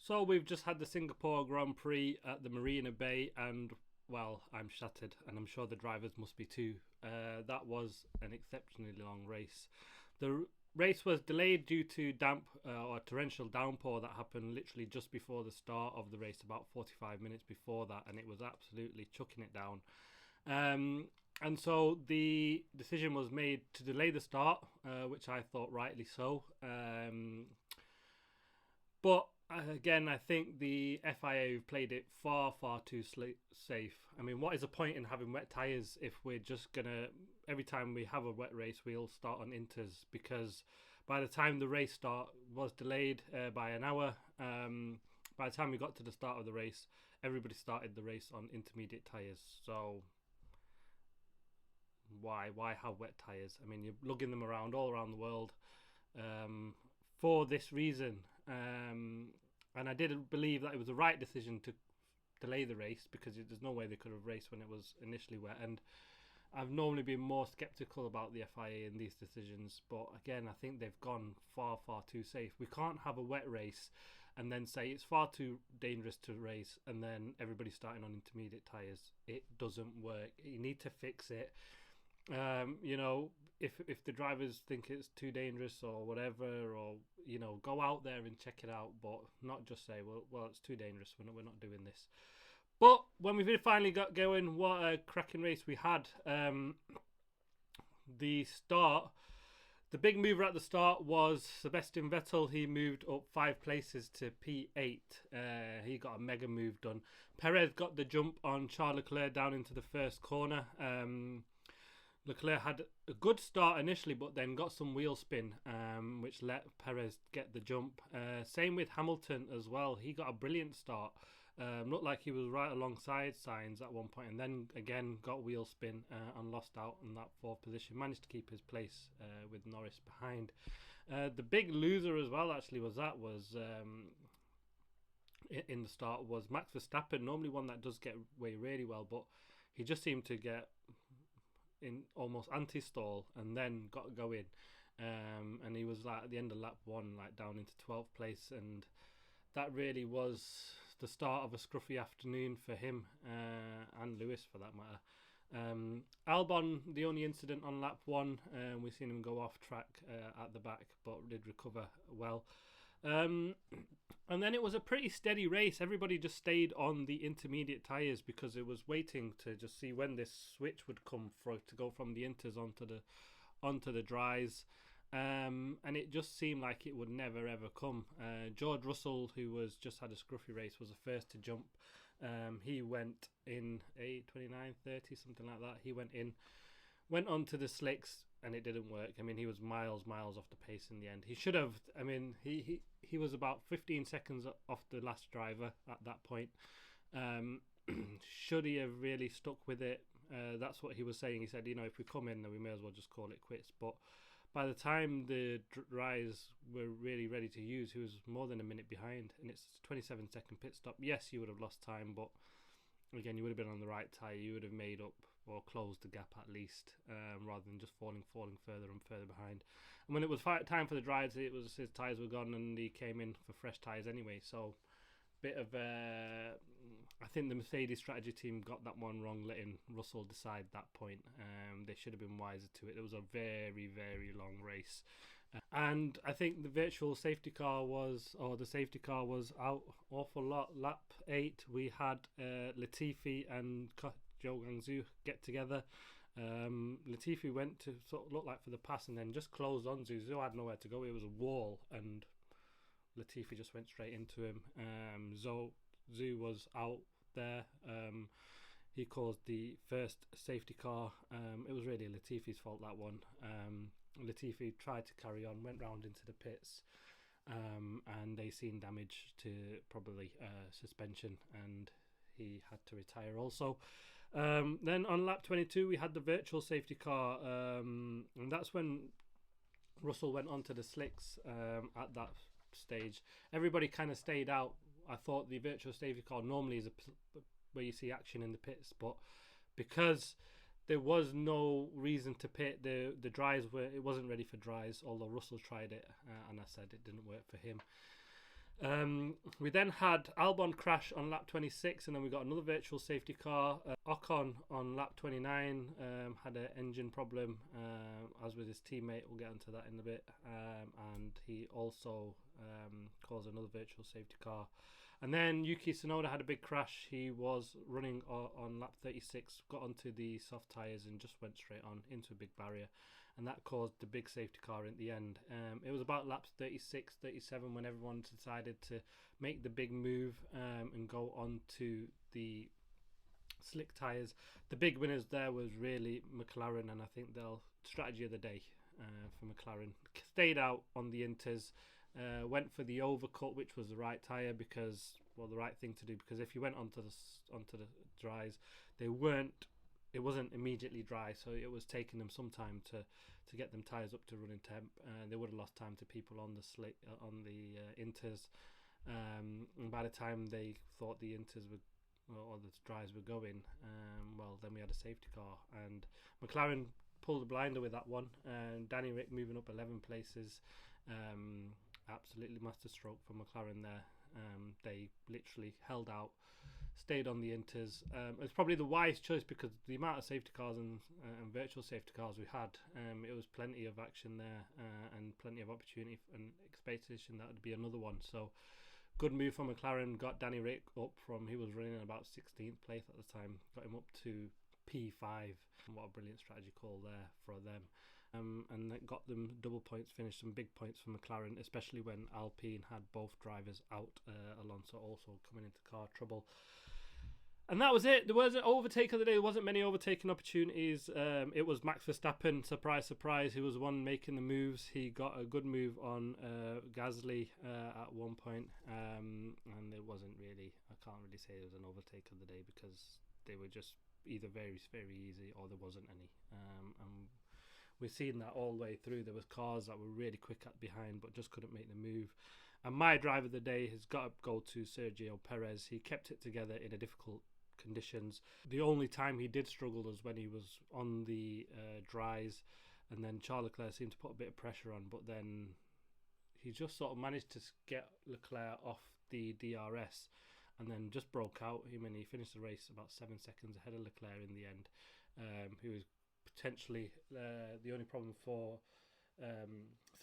So we've just had the Singapore Grand Prix at the Marina Bay, and well, I'm shattered, and I'm sure the drivers must be too. That was an exceptionally long race. The race was delayed due to damp or torrential downpour that happened literally just before the start of the race, about 45 minutes before that, and it was absolutely chucking it down. And so the decision was made to delay the start, which I thought rightly so. But again, I think the FIA have played it far, far too safe. I mean, what is the point in having wet tyres if we're just going to, every time we have a wet race, we'll start on inters? Because by the time the race start was delayed by an hour, by the time we got to the start of the race, everybody started the race on intermediate tyres. So why have wet tyres? I mean, you're lugging them around all around the world for this reason. And I did believe that it was the right decision to delay the race, because there's no way they could have raced when it was initially wet. And I've normally been more sceptical about the FIA in these decisions, but again, I think they've gone far, far too safe. We can't have a wet race and then say it's far too dangerous to race and then everybody's starting on intermediate tyres. It doesn't work. You need to fix it. If the drivers think it's too dangerous or whatever, or go out there and check it out, but not just say, well, it's too dangerous, we're not doing this. But when we finally got going, what a cracking race we had. The big mover at the start was Sebastian Vettel. He moved up 5 places to P8. He got a mega move done. Perez got the jump on Charles Leclerc down into the first corner. Leclerc had a good start initially, but then got some wheel spin, which let Perez get the jump. Same with Hamilton as well. He got a brilliant start. Looked like he was right alongside Sainz at one point, and then again got wheel spin and lost out in that 4th position. Managed to keep his place with Norris behind. The big loser as well, actually, in the start was Max Verstappen. Normally one that does get away really well, but he just seemed to get in almost anti-stall and then got going, and he was like at the end of lap 1, like down into 12th place, and that really was the start of a scruffy afternoon for him and Lewis for that matter. Albon, the only incident on lap 1, we've seen him go off track at the back, but did recover well. And then it was a pretty steady race. Everybody just stayed on the intermediate tyres because it was waiting to just see when this switch would come to go from the inters onto the dries. And it just seemed like it would never ever come. George Russell, who was just had a scruffy race, was the first to jump. He went in a 29.30, something like that. He went on to the slicks, and it didn't work. I mean, he was miles off the pace in the end. He should have. I mean, he was about 15 seconds off the last driver at that point. Should he have really stuck with it? That's what he was saying. He said, if we come in, then we may as well just call it quits. But by the time the dries were really ready to use, he was more than a minute behind, and it's a 27-second pit stop. Yes, you would have lost time, but again, you would have been on the right tyre. You would have made up or closed the gap at least, rather than just falling further and further behind. And when it was time for the dries, his tyres were gone, and he came in for fresh tyres anyway. So, bit of I think the Mercedes strategy team got that one wrong, letting Russell decide that point. They should have been wiser to it. It was a very, very long race. And I think the virtual safety car was out awful lot. Lap 8, we had Latifi and Zhou Guangzhou get together. Latifi went to sort of look like for the pass and then just closed on Zhou. Zhou had nowhere to go. It was a wall, and Latifi just went straight into him. Zhou was out there. He caused the first safety car. It was really Latifi's fault, that one. Latifi tried to carry on, went round into the pits, and they seen damage to probably suspension, and he had to retire also. Then on lap 22 we had the virtual safety car, and that's when Russell went onto the slicks. At that stage, everybody kind of stayed out. I thought the virtual safety car normally is where you see action in the pits, but because there was no reason to pit, the dries it wasn't ready for dries, although Russell tried it, and I said it didn't work for him. We then had Albon crash on lap 26, and then we got another virtual safety car. Ocon on lap 29 had an engine problem, as with his teammate. We'll get into that in a bit. And he also caused another virtual safety car. And then Yuki Tsunoda had a big crash. He was running on lap 36, got onto the soft tyres and just went straight on into a big barrier. And that caused the big safety car in the end. It was about laps 36, 37 when everyone decided to make the big move and go on to the slick tyres. The big winners there was really McLaren, and I think they'll strategy of the day for McLaren. Stayed out on the inters, went for the overcut, which was the right tyre because, well, the right thing to do, because if you went onto the dries, it wasn't immediately dry, so it was taking them some time to get them tyres up to running temp. They would have lost time to people on the inters, and by the time they thought the inters were, or the dries were going, well, then we had a safety car, and McLaren pulled the blinder with that one. And Danny Rick moving up 11 places, absolutely masterstroke for McLaren there. They literally held out, stayed on the inters. It's probably the wise choice because the amount of safety cars and virtual safety cars we had, it was plenty of action there and plenty of opportunity and expectation that would be another one. So good move from McLaren, got Danny Rick up from, he was running in about 16th place at the time, got him up to P5. What a brilliant strategy call there for them. And that got them double points finish, some big points for McLaren, especially when Alpine had both drivers out, Alonso also coming into car trouble. And that was it. There was an overtake of the day. There wasn't many overtaking opportunities. It was Max Verstappen, surprise, surprise. He was the one making the moves. He got a good move on Gasly at one point. And it wasn't really, I can't really say it was an overtake of the day because they were just either very, very easy or there wasn't any. And we've seen that all the way through. There was cars that were really quick at behind but just couldn't make the move. And my driver of the day has got to go to Sergio Perez. He kept it together in a difficult conditions. The only time he did struggle was when he was on the dries, and then Charles Leclerc seemed to put a bit of pressure on, but then he just sort of managed to get Leclerc off the DRS and then just broke out. He finished the race about 7 seconds ahead of Leclerc in the end. He was potentially the only problem for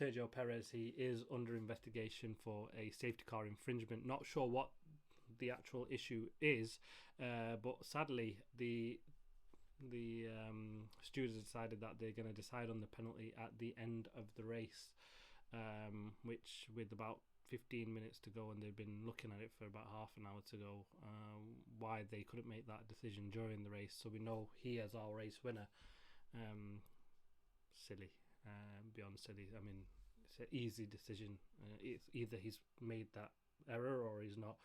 Sergio Perez. He is under investigation for a safety car infringement. Not sure what the actual issue is, but sadly the stewards decided that they're going to decide on the penalty at the end of the race, which with about 15 minutes to go, and they've been looking at it for about half an hour to go, why they couldn't make that decision during the race. So we know he as our race winner. Silly, beyond silly. I mean, it's an easy decision. It's either he's made that error or he's not.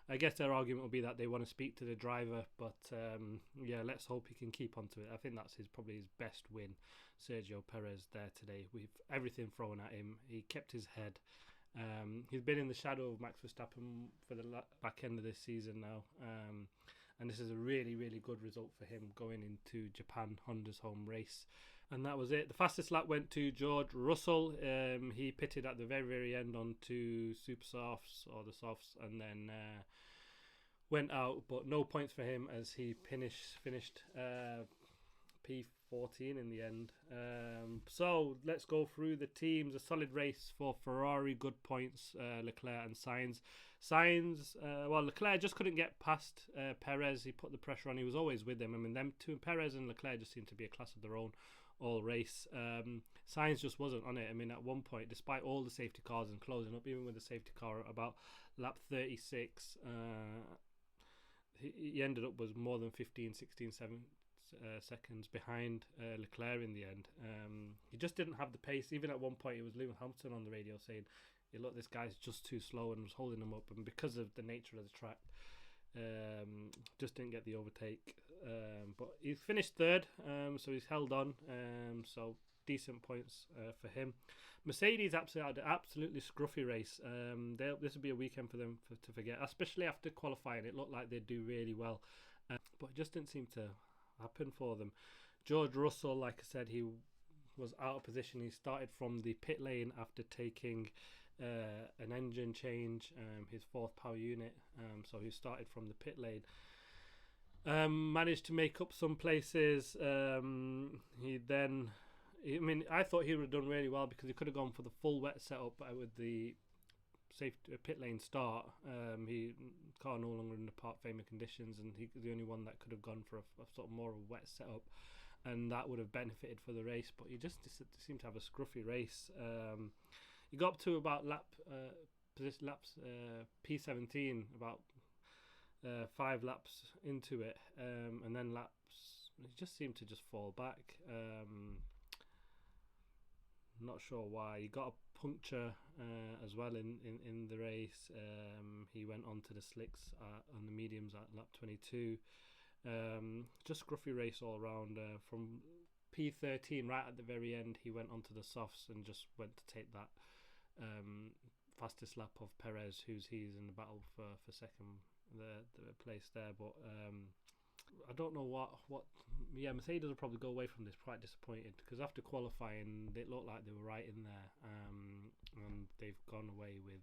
I guess their argument will be that they want to speak to the driver, but yeah, let's hope he can keep on to it. I think that's probably his best win, Sergio Perez there today. With everything thrown at him, he kept his head. He's been in the shadow of Max Verstappen for the back end of this season now, and this is a really, really good result for him going into Japan, Honda's home race. And that was it. The fastest lap went to George Russell. He pitted at the very, very end onto super softs or the softs, and then went out. But no points for him as he finished P14 in the end. So let's go through the teams. A solid race for Ferrari. Good points, Leclerc and Sainz. Well, Leclerc just couldn't get past Perez. He put the pressure on. He was always with him. I mean, them two, Perez and Leclerc, just seemed to be a class of their own all race. Sainz just wasn't on it. I mean, at one point, despite all the safety cars and closing up, even with the safety car at about lap 36, he ended up with more than 15, 16, 7 seconds behind Leclerc in the end. He just didn't have the pace. Even at one point, it was Lewis Hamilton on the radio saying, hey, look, this guy's just too slow, and was holding him up. And because of the nature of the track, just didn't get the overtake. But he finished third, so he's held on. So decent points for him. Mercedes had an absolutely scruffy race. This would be a weekend for them to forget, especially after qualifying. It looked like they'd do really well, but it just didn't seem to happen for them. George Russell, like I said, he was out of position. He started from the pit lane after taking an engine change, his fourth power unit. So he started from the pit lane. Managed to make up some places. I thought he would have done really well because he could have gone for the full wet setup with the safety pit lane start. Car no longer in the part failure conditions, and he's the only one that could have gone for a sort of more wet setup, and that would have benefited for the race. But he just seemed to have a scruffy race. He got up to about laps P17, about 5 laps into it, and then he just seemed to just fall back. Not sure why. He got a puncture as well in the race. He went on to the slicks on the mediums at lap 22. Just scruffy race all around. From P13 right at the very end, he went onto the softs and just went to take that fastest lap of Perez, he's in the battle for second the place there. But I don't know what Mercedes will probably go away from this quite disappointed, because after qualifying it looked like they were right in there, and they've gone away with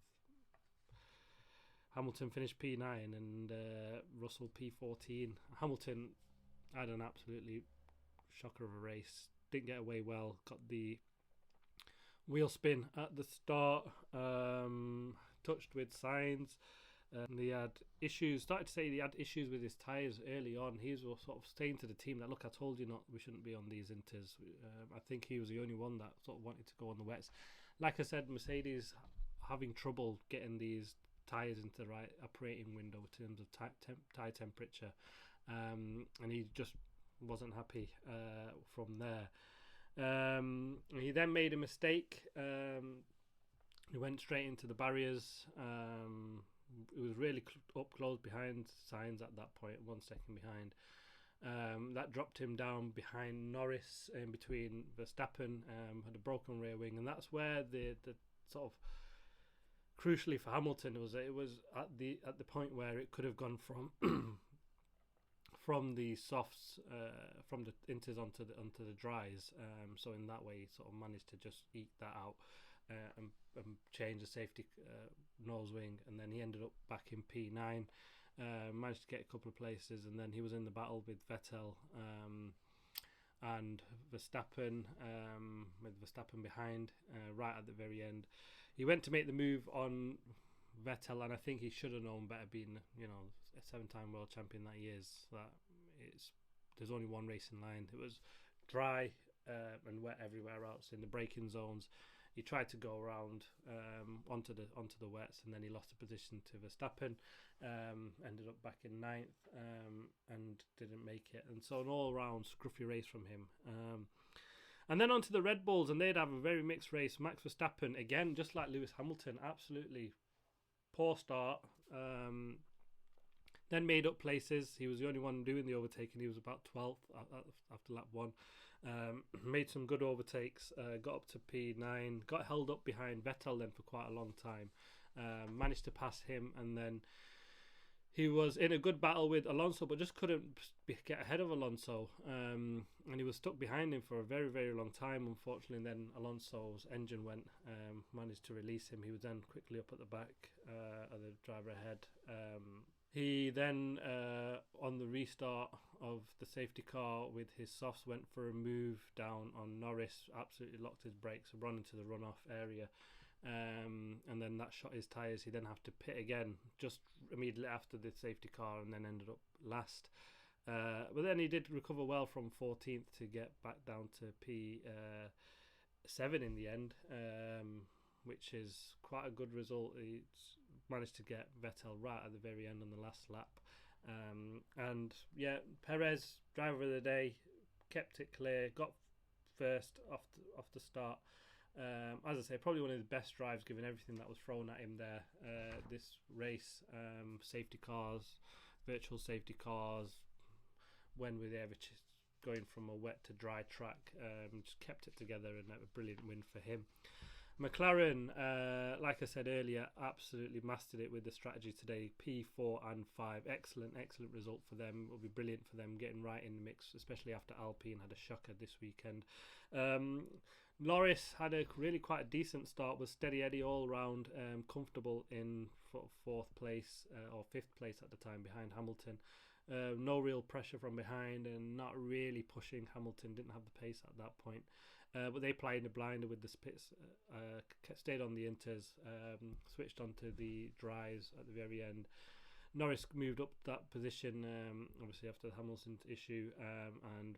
Hamilton finished P9 and Russell P14. Hamilton had an absolutely shocker of a race, didn't get away well, got the wheel spin at the start, touched with signs. He had issues, started to say he had issues with his tyres early on. He was sort of saying to the team that, look, I told you we shouldn't be on these inters. I think he was the only one that sort of wanted to go on the wets. Like I said, Mercedes having trouble getting these tyres into the right operating window in terms of tyre temperature, and he just wasn't happy from there. He then made a mistake. He went straight into the barriers. It was really up close behind Sainz at that point, 1 second behind. That dropped him down behind Norris, in between Verstappen, had a broken rear wing, and that's where the sort of crucially for Hamilton it was at the point where it could have gone from from the softs, from the inters onto the dries. So in that way, he sort of managed to just eke that out and change the safety nose wing, and then he ended up back in P9. Managed to get a couple of places, and then he was in the battle with Vettel and Verstappen, with Verstappen behind right at the very end. He went to make the move on Vettel, and I think he should have known better, being a 7-time world champion that he is, that there's only one racing line. It was dry and wet everywhere else in the braking zones. He tried to go around onto the wets, and then he lost the position to Verstappen. Ended up back in 9th and didn't make it. And so an all-round scruffy race from him. And then onto the Red Bulls, and they'd have a very mixed race. Max Verstappen, again, just like Lewis Hamilton, absolutely poor start. Then made up places. He was the only one doing the overtaking. He was about 12th after lap 1. Made some good overtakes, got up to P9, got held up behind Vettel then for quite a long time, managed to pass him, and then he was in a good battle with Alonso, but just couldn't get ahead of Alonso, and he was stuck behind him for a very, very long time, unfortunately. And then Alonso's engine went, managed to release him. He was then quickly up at the back of the driver ahead. He then, on the restart of the safety car with his softs, went for a move down on Norris, absolutely locked his brakes, run into the runoff area, and then that shot his tyres. He then had to pit again just immediately after the safety car, and then ended up last. But then he did recover well from 14th to get back down to P7 in the end, which is quite a good result. He's managed to get Vettel right at the very end on the last lap. And yeah, Perez, driver of the day, kept it clear, got first off the start. As I say, probably one of his best drives, given everything that was thrown at him there this race. Safety cars, virtual safety cars, when were they ever going from a wet to dry track, just kept it together, and a brilliant win for him. McLaren, like I said earlier, absolutely mastered it with the strategy today. P4 and 5, excellent result for them. It will be brilliant for them getting right in the mix, especially after Alpine had a shocker this weekend. Norris had a really quite a decent start, was steady Eddie all round, comfortable in fourth place or fifth place at the time behind Hamilton. No real pressure from behind and not really pushing. Hamilton didn't have the pace at that point. But they played in a blinder with the pits, stayed on the inters, switched onto the dries at the very end. Norris moved up that position, obviously after the Hamilton issue, and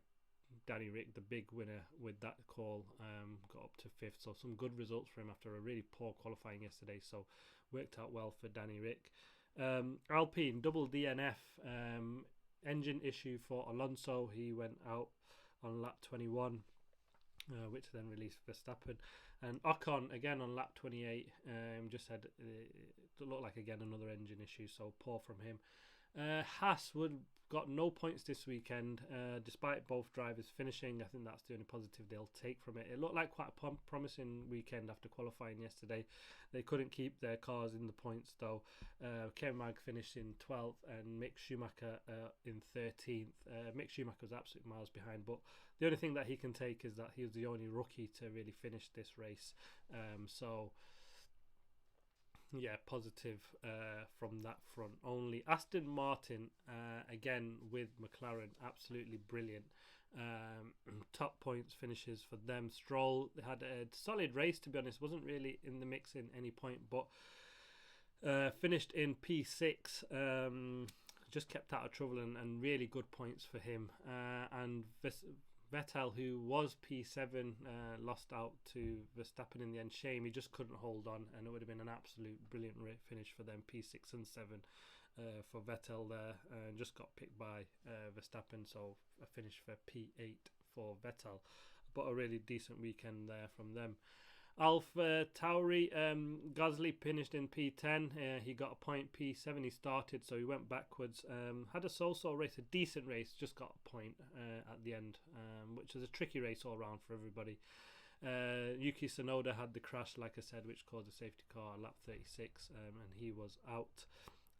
Danny Rick, the big winner with that call, got up to fifth. So some good results for him after a really poor qualifying yesterday. So worked out well for Danny Rick. Alpine, double DNF, engine issue for Alonso. He went out on lap 21. Which then released Verstappen, and Ocon again on lap 28 just had it looked like again another engine issue, so poor from him. Haas got no points this weekend, despite both drivers finishing. I think that's the only positive they'll take from it. It looked like quite a promising weekend after qualifying yesterday. They couldn't keep their cars in the points though. Kevin Mag finished in 12th and Mick Schumacher in 13th. Mick Schumacher was absolutely miles behind, but the only thing that he can take is that he was the only rookie to really finish this race. So yeah, positive from that front only. Aston Martin, again with McLaren, absolutely brilliant. Top points finishes for them. Stroll, they had a solid race, to be honest, wasn't really in the mix in any point, but finished in P6, just kept out of trouble, and really good points for him. And Vettel, who was P7, lost out to Verstappen in the end. Shame, he just couldn't hold on, and it would have been an absolute brilliant finish for them, P6 and 7 for Vettel there. Just got picked by Verstappen, so a finish for P8 for Vettel. But a really decent weekend there from them. Alpha Tauri, Gasly finished in P10. He got a point. P7 he started, so he went backwards. Had a so-so race, a decent race, just got a point at the end, which was a tricky race all round for everybody. Yuki Tsunoda had the crash, like I said, which caused a safety car at lap 36, and he was out.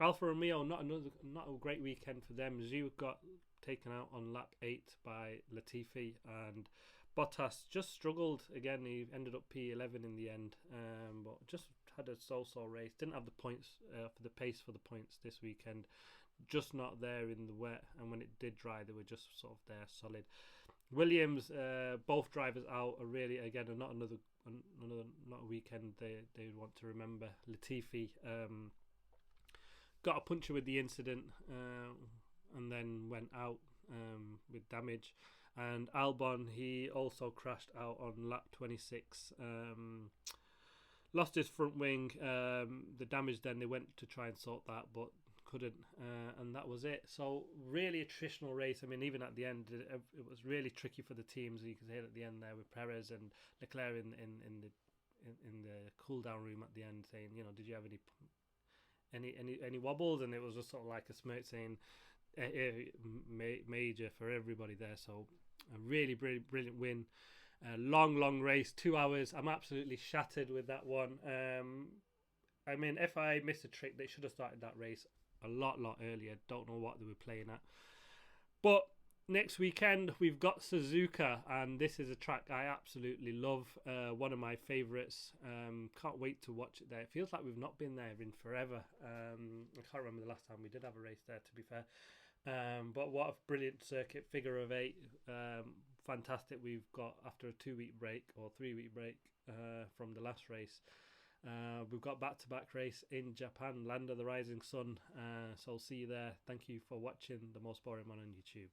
Alfa Romeo, not a great weekend for them. Zhu got taken out on lap 8 by Latifi, and Bottas just struggled again. He ended up P11 in the end, but just had a so-so race. Didn't have the points for the pace for the points this weekend. Just not there in the wet, and when it did dry, they were just sort of there, solid. Williams, both drivers out. Are really again not a weekend they want to remember. Latifi got a puncture with the incident, and then went out with damage. And Albon, he also crashed out on lap 26. Lost his front wing. The damage, then they went to try and sort that, but couldn't. And that was it. So really a traditional race. I mean, even at the end, it was really tricky for the teams. You can see it at the end there with Perez and Leclerc in the cool down room at the end, saying, you know, did you have any wobbles? And it was just sort of like a smirk saying major for everybody there. So a really brilliant win. Long race, 2 hours. I'm absolutely shattered with that one. I mean, if I missed a trick, they should have started that race a lot earlier. Don't know what they were playing at. But next weekend we've got Suzuka, and this is a track I absolutely love. One of my favourites. Can't wait to watch it there. It feels like we've not been there in forever. I can't remember the last time we did have a race there, to be fair. But what a brilliant circuit, figure of 8. Fantastic. We've got, after a 2-week break or 3-week break from the last race, we've got back-to-back race in Japan, Land of the Rising Sun. So I'll see you there. Thank you for watching The Most Boring Man on YouTube.